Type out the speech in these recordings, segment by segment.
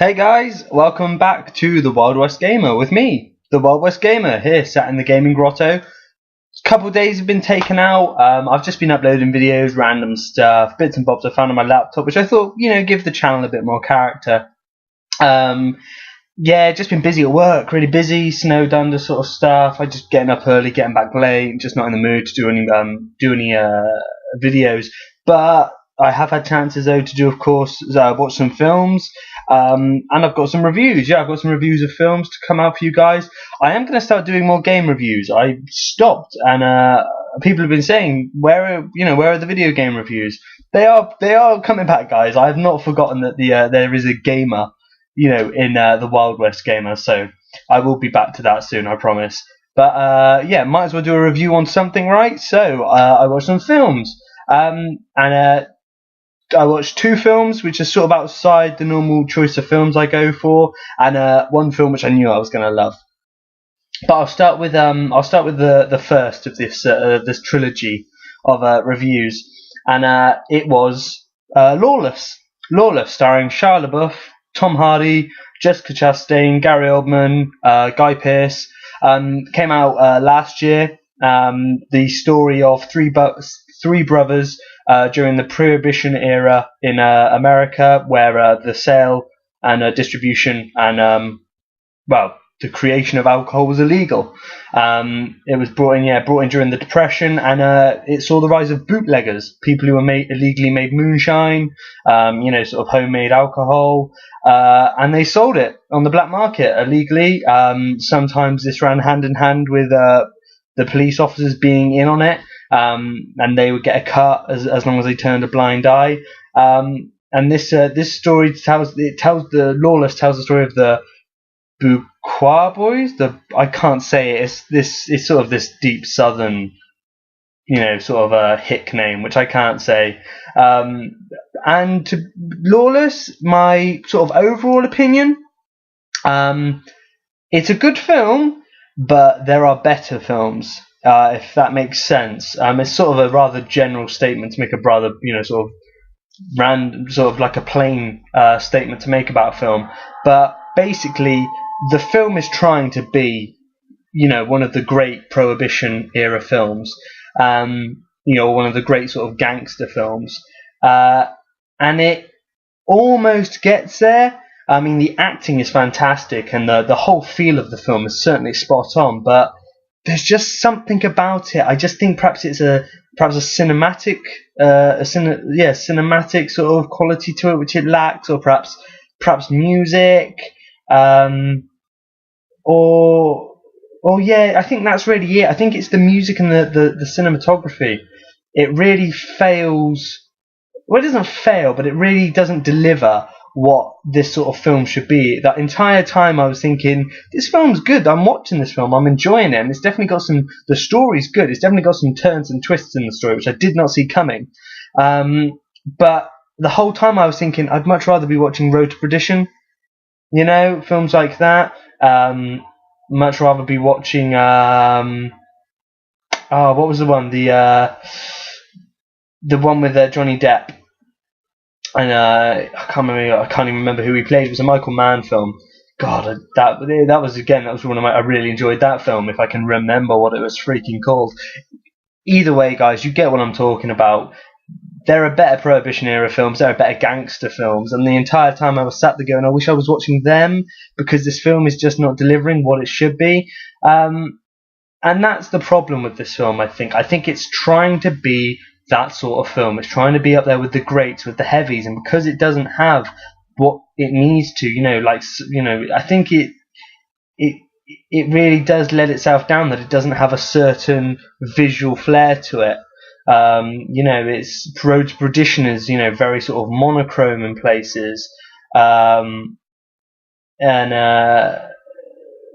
Hey guys, welcome back to the Wild West Gamer with me, the Wild West Gamer, here sat in the gaming grotto. A couple of days have been taken out. I've just been uploading videos, random stuff, bits and bobs I found on my laptop, which I thought, give the channel a bit more character. Just been busy at work, really busy, snowed under sort of stuff. I just getting up early, getting back late, just not in the mood to do any videos. But I have had chances though to do, of course, watch some films, and I've got some reviews. Yeah, I've got some reviews of films to come out for you guys. I am going to start doing more game reviews. I stopped, and people have been saying, where are the video game reviews? They are coming back, guys. I have not forgotten that there is a gamer, in the Wild West Gamer. So I will be back to that soon, I promise. But might as well do a review on something, right? So I watched some films, and I watched two films which are sort of outside the normal choice of films I go for, and one film which I knew I was going to love. But I'll start with the first of this trilogy of reviews, and it was Lawless. Lawless, starring Shia LaBeouf, Tom Hardy, Jessica Chastain, Gary Oldman, Guy Pearce. Came out last year. The story of three brothers during the Prohibition era in America, where the sale and distribution and the creation of alcohol was illegal. It was brought in during the Depression, and it saw the rise of bootleggers, people who illegally made moonshine, sort of homemade alcohol, and they sold it on the black market illegally. Sometimes this ran hand in hand with the police officers being in on it, and they would get a cut as long as they turned a blind eye. And this story Lawless tells the story of the Buqua boys. I can't say it. It's sort of this deep southern, sort of a hick name which I can't say. And to Lawless, my sort of overall opinion, it's a good film, but there are better films, if that makes sense. It's sort of a rather general statement to make sort of random, sort of like a plain statement to make about a film. But basically, the film is trying to be, one of the great Prohibition era films, one of the great sort of gangster films, and it almost gets there. I mean, the acting is fantastic, and the whole feel of the film is certainly spot on. But there's just something about it. I just think perhaps it's a cinematic, cinematic sort of quality to it which it lacks, or perhaps music, I think that's really it. I think it's the music and the cinematography. It really fails. Well, it doesn't fail, but it really doesn't deliver what this sort of film should be. That entire time I was thinking, this film's good, I'm watching this film, I'm enjoying it, and it's definitely got the story's good, it's definitely got some turns and twists in the story which I did not see coming. But the whole time I was thinking, I'd much rather be watching Road to Perdition, films like that. Much rather be watching what was the one, the one with Johnny Depp, and I can't even remember who he played. It was a Michael Mann film. God, that was one of my. I really enjoyed that film. If I can remember what it was freaking called. Either way, guys, you get what I'm talking about. There are better Prohibition era films. There are better gangster films, and the entire time I was sat there going, I wish I was watching them, because this film is just not delivering what it should be. And that's the problem with this film. I think it's trying to be that sort of film. It's trying to be up there with the greats, with the heavies, and because it doesn't have what it needs to, I think it really does let itself down, that it doesn't have a certain visual flair to it. It's Road to Perdition is, very sort of monochrome in places, and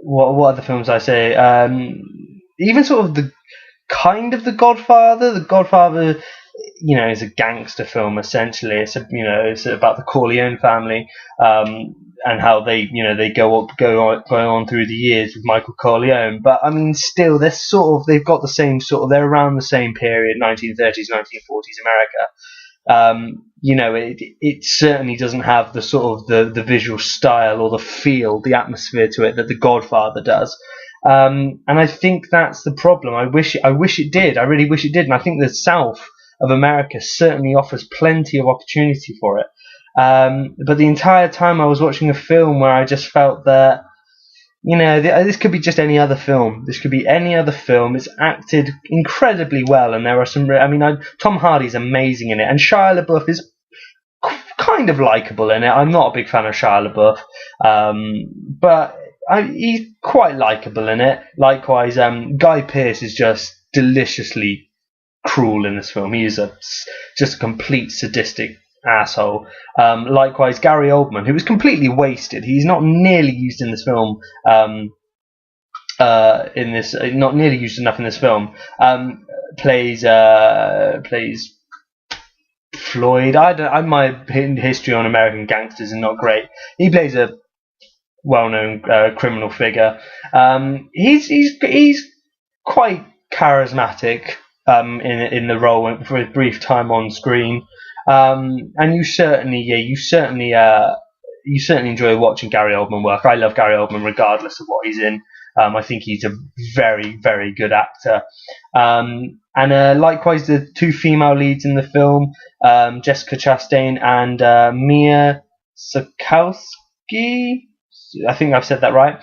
what other films I say, even sort of the Godfather. The Godfather, is a gangster film essentially. It's about the Corleone family, and how they go on through the years with Michael Corleone. But I mean, still, they've got the same they're around the same period, 1930s, 1940s America. It certainly doesn't have the sort of the visual style or the feel, the atmosphere to it that The Godfather does. And I think that's the problem. I wish it did. I really wish it did. And I think the South of America certainly offers plenty of opportunity for it. But the entire time I was watching a film where I just felt that, this could be just any other film. This could be any other film. It's acted incredibly well, and there are some. Tom Hardy's amazing in it, and Shia LaBeouf is kind of likable in it. I'm not a big fan of Shia LaBeouf, but he's quite likable in it. Likewise, Guy Pearce is just deliciously cruel in this film. He is just a complete sadistic asshole. Likewise, Gary Oldman, who is completely wasted. He's not nearly used in this film. Not nearly used enough in this film. Plays Floyd. My history on American gangsters is not great. He plays a well-known criminal figure. He's quite charismatic in the role for a brief time on screen. And you certainly enjoy watching Gary Oldman work. I love Gary Oldman regardless of what he's in. I think he's a very, very good actor. And likewise, the two female leads in the film, Jessica Chastain and Mia Sikowski. I think I've said that right.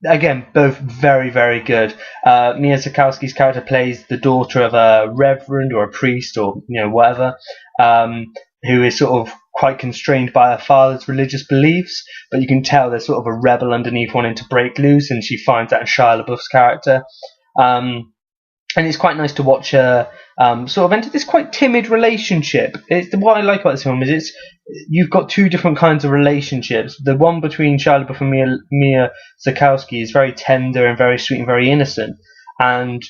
Again, both very, very good. Mia Sikowski's character plays the daughter of a reverend or a priest or whatever, who is sort of quite constrained by her father's religious beliefs, but you can tell there's sort of a rebel underneath wanting to break loose, and she finds that in Shia LaBeouf's character. And it's quite nice to watch her sort of enter this quite timid relationship. What I like about this film is you've got two different kinds of relationships. The one between Shia LaBeouf and Mia Sikowski is very tender and very sweet and very innocent. And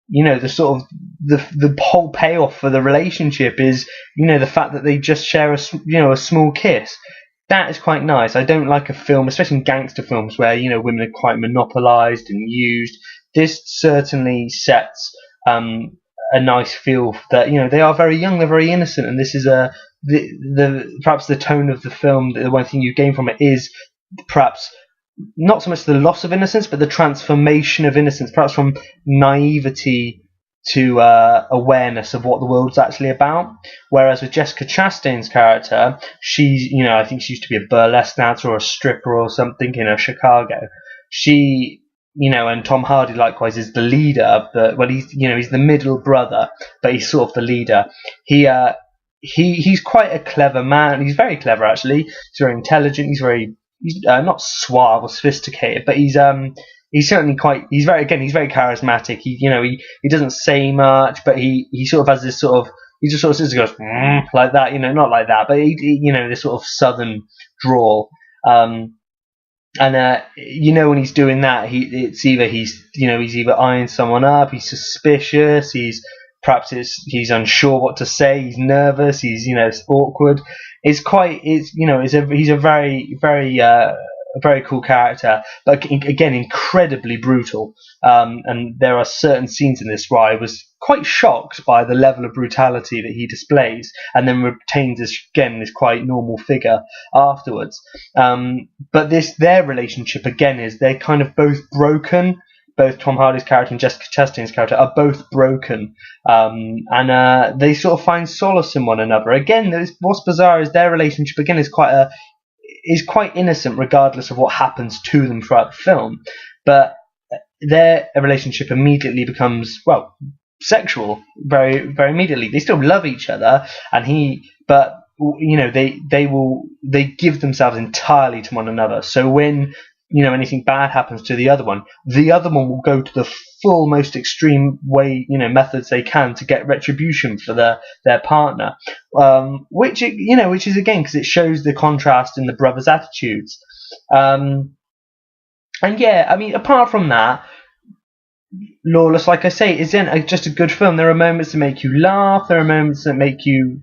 the sort of the whole payoff for the relationship is the fact that they just share a small kiss. That is quite nice. I don't like a film, especially in gangster films, where women are quite monopolized and used. This certainly sets a nice feel that they are very young, they're very innocent, and this is perhaps the tone of the film. The one thing you gain from it is perhaps not so much the loss of innocence, but the transformation of innocence, perhaps from naivety to awareness of what the world's actually about. Whereas with Jessica Chastain's character, she's I think she used to be a burlesque dancer or a stripper or something in Chicago. She and Tom Hardy likewise is the leader, but he's the middle brother, but he's sort of the leader. He's quite a clever man. He's very clever actually. He's very intelligent. He's not suave or sophisticated, but he's certainly he's very charismatic. He doesn't say much, but he sort of has this sort of, he just sort of sits and goes like that, not like that, but he this sort of southern drawl. And when he's doing that, he's either eyeing someone up, he's suspicious, he's unsure what to say, he's nervous, he's awkward. He's a very, very very cool character, but again incredibly brutal. And there are certain scenes in this where I was quite shocked by the level of brutality that he displays, and then retains this quite normal figure afterwards. But their relationship again is they're kind of both broken. Both Tom Hardy's character and Jessica Chastain's character are both broken, and they sort of find solace in one another. Again, what's bizarre is their relationship again is quite innocent, regardless of what happens to them throughout the film. But their relationship immediately becomes sexual, very, very immediately. They still love each other, but they give themselves entirely to one another. So when anything bad happens to the other one will go to the full, most extreme way, methods they can to get retribution for their partner, which is again because it shows the contrast in the brothers' attitudes. And yeah, I mean, apart from that, Lawless, like I say, is just a good film. There are moments that make you laugh. There are moments that make you,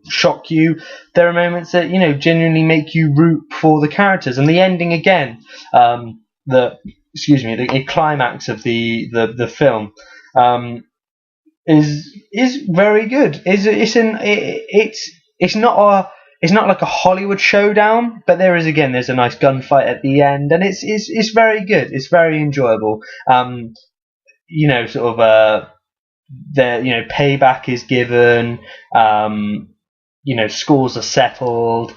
shock you. There are moments that, genuinely make you root for the characters. And the ending again, the climax of the film, is very good. It's not like a Hollywood showdown, but there's a nice gunfight at the end, and it's very good. It's very enjoyable. Sort of payback is given. Scores are settled.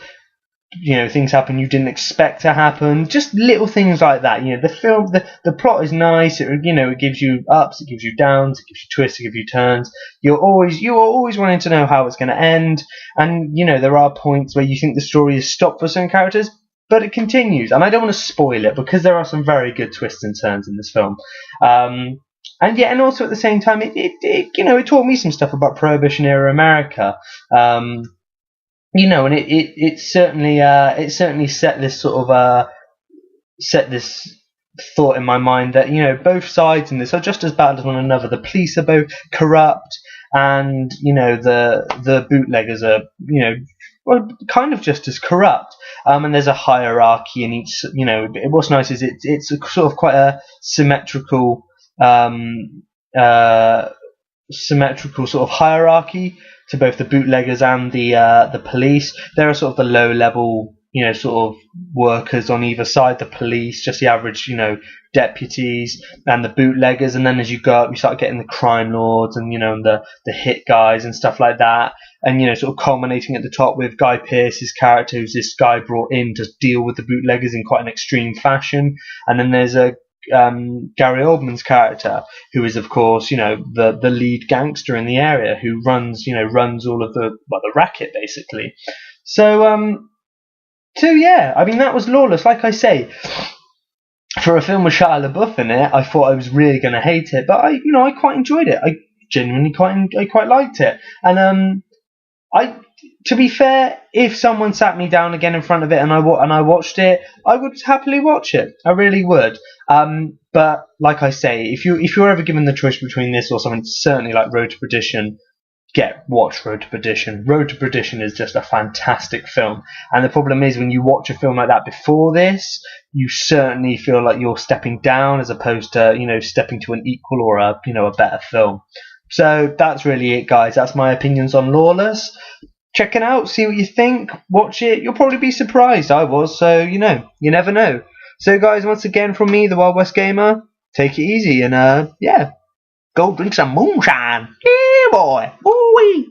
Things happen you didn't expect to happen. Just little things like that. The plot is nice. It gives you ups, it gives you downs, it gives you twists, it gives you turns. You are always wanting to know how it's going to end. And there are points where you think the story is stopped for certain characters, but it continues. And I don't want to spoil it because there are some very good twists and turns in this film. And also at the same time, it taught me some stuff about Prohibition era America. And it certainly set this thought in my mind that both sides in this are just as bad as one another. The police are both corrupt, and the bootleggers are kind of just as corrupt. And there's a hierarchy in each. What's nice is it's a sort of quite a symmetrical sort of hierarchy to both the bootleggers and the police. There are sort of the low level, sort of workers on either side. The police, just the average, deputies, and the bootleggers. And then as you go up, you start getting the crime lords and and the hit guys and stuff like that. And sort of culminating at the top with Guy Pearce's character, who's this guy brought in to deal with the bootleggers in quite an extreme fashion. And then there's Gary Oldman's character, who is of course the lead gangster in the area, who runs all of the racket basically. So yeah, I mean, that was Lawless. Like I say, for a film with Shia LaBeouf in it, I thought I was really going to hate it, but I quite enjoyed it. I genuinely quite liked it. And to be fair, if someone sat me down again in front of it and I watched it, I would happily watch it. I really would. But like I say, if you're ever given the choice between this or something certainly like Road to Perdition, watch Road to Perdition. Road to Perdition is just a fantastic film. And the problem is, when you watch a film like that before this, you certainly feel like you're stepping down as opposed to stepping to an equal or a better film. So that's really it, guys. That's my opinions on Lawless. Check it out, see what you think, watch it. You'll probably be surprised. I was, so you never know. So guys, once again from me, the WildWestGamer, take it easy and go drink some moonshine. Yeah, boy. Ooh-wee.